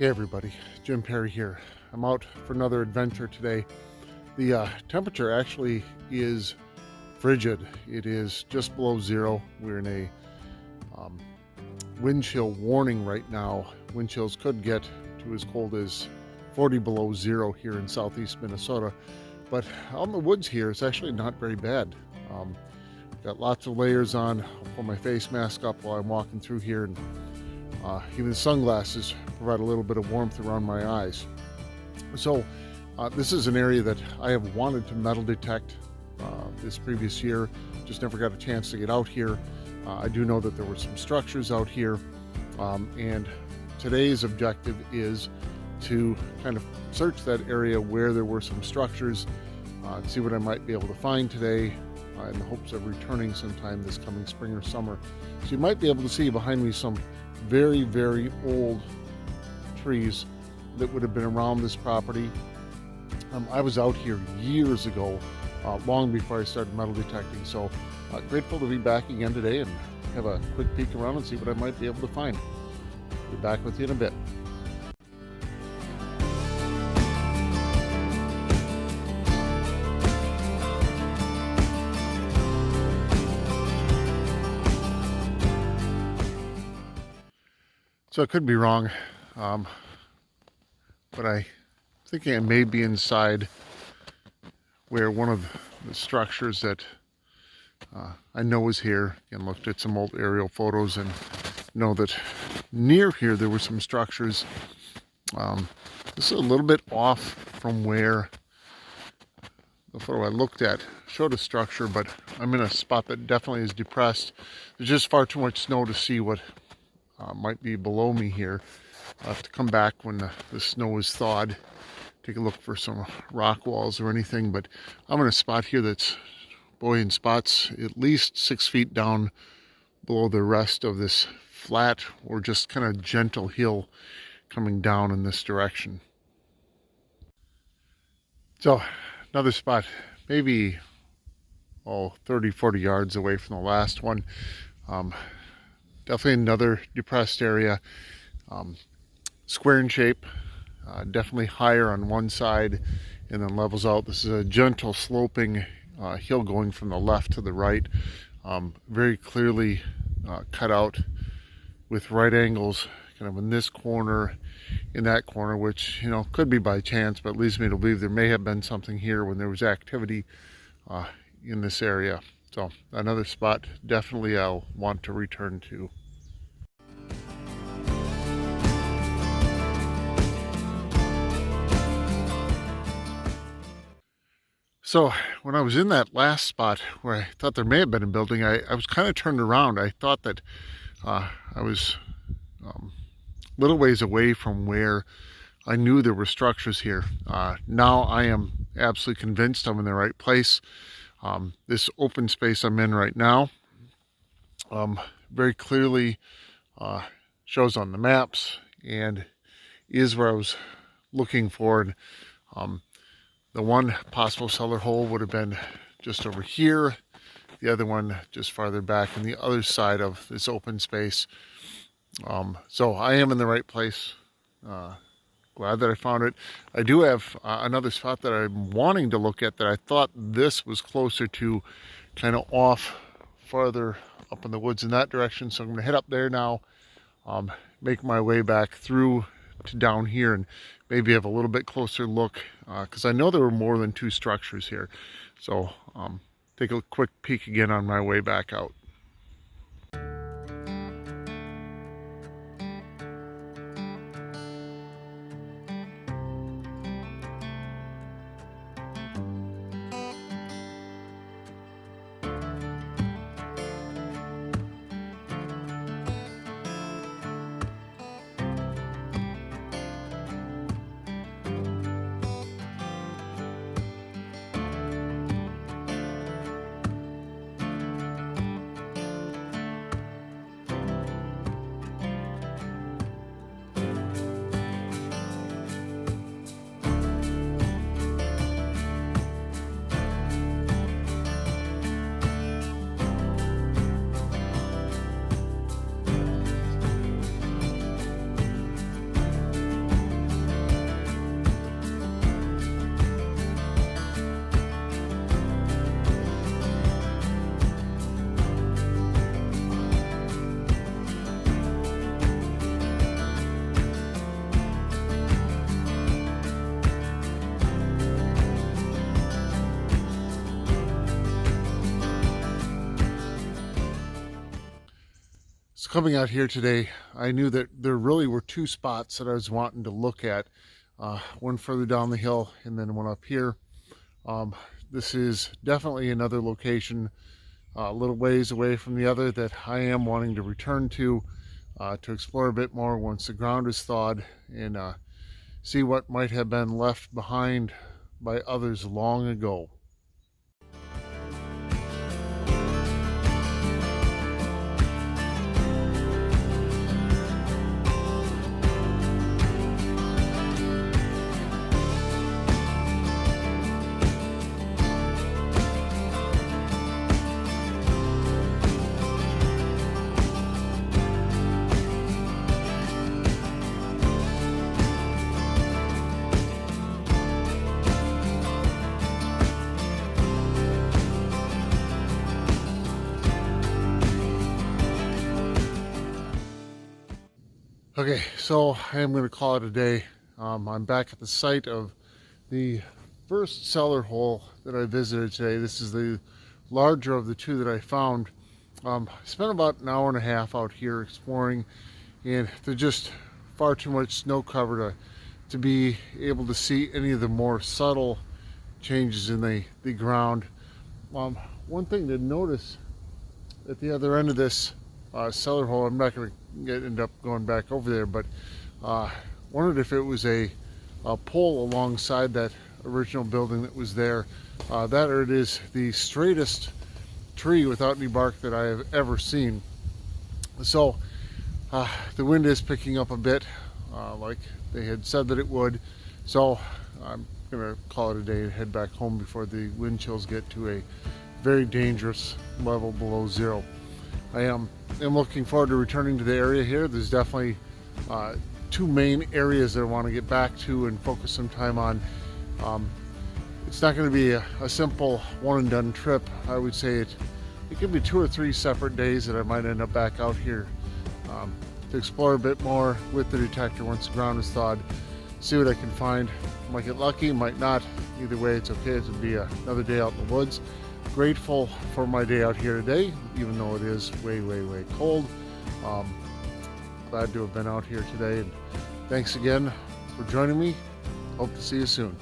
Hey everybody, Jim Perry here. I'm out for another adventure today. The temperature actually is frigid. It is just below zero. We're in a wind chill warning right now. Wind chills could get to as cold as 40 below zero here in southeast Minnesota. But out in the woods here, it's actually not very bad. Got lots of layers on. I'll pull my face mask up while I'm walking through here, and even the sunglasses provide a little bit of warmth around my eyes. So this is an area that I have wanted to metal detect this previous year, just never got a chance to get out here. I do know that there were some structures out here, and today's objective is to kind of search that area where there were some structures, see what I might be able to find today, in the hopes of returning sometime this coming spring or summer. So you might be able to see behind me some very, very old trees that would have been around this property. I was out here years ago, long before I started metal detecting, so grateful to be back again today and have a quick peek around and see what I might be able to find. Be back with you in a bit. So I could be wrong, but I think I may be inside where one of the structures that I know is here. Again, looked at some old aerial photos and know that near here there were some structures. This is a little bit off from where the photo I looked at showed a structure, but I'm in a spot that definitely is depressed. There's just far too much snow to see what might be below me here. I'll have to come back when the snow is thawed, take a look for some rock walls or anything, but I'm in a spot here that's, boy, in spots at least 6 feet down below the rest of this flat or just kind of gentle hill coming down in this direction. So another spot, maybe 30-40 yards away from the last one. Definitely another depressed area, square in shape, definitely higher on one side and then levels out. This is a gentle sloping hill going from the left to the right, very clearly cut out with right angles kind of in this corner, in that corner, which, you know, could be by chance, but leads me to believe there may have been something here when there was activity in this area. So another spot definitely I'll want to return to. So when I was in that last spot where I thought there may have been a building, I was kind of turned around. I thought that I was a little ways away from where I knew there were structures here. Now I am absolutely convinced I'm in the right place. This open space I'm in right now very clearly shows on the maps and is where I was looking for. And, the one possible cellar hole would have been just over here, the other one just farther back on the other side of this open space. So I am in the right place. Glad that I found it. I do have another spot that I'm wanting to look at that I thought this was closer to, kind of off farther up in the woods in that direction. So I'm going to head up there now, make my way back through to down here and maybe have a little bit closer look, because I know there were more than two structures here. So take a quick peek again on my way back out. coming out here today, I knew that there really were two spots that I was wanting to look at. One further down the hill and then one up here. This is definitely another location a little ways away from the other that I am wanting to return to explore a bit more once the ground is thawed and see what might have been left behind by others long ago. Okay, so I am going to call it a day. I'm back at the site of the first cellar hole that I visited today. This is the larger of the two that I found. I spent about an hour and a half out here exploring, and there's just far too much snow cover to be able to see any of the more subtle changes in the ground. One thing to notice at the other end of this cellar hole, I'm not going to end up going back over there, but wondered if it was a pole alongside that original building that was there. That or it is the straightest tree without any bark that I have ever seen. So the wind is picking up a bit, like they had said that it would. So I'm gonna call it a day and head back home before the wind chills get to a very dangerous level below zero. I am looking forward to returning to the area here. There's definitely two main areas that I want to get back to and focus some time on. It's not going to be a simple one and done trip. I would say it could be 2 or 3 separate days that I might end up back out here to explore a bit more with the detector once the ground is thawed, see what I can find. Might get lucky, might not. Either way, it's okay. It'll be another day out in the woods. Grateful for my day out here today, even though it is way cold. Glad to have been out here today, and thanks again for joining me. Hope to see you soon.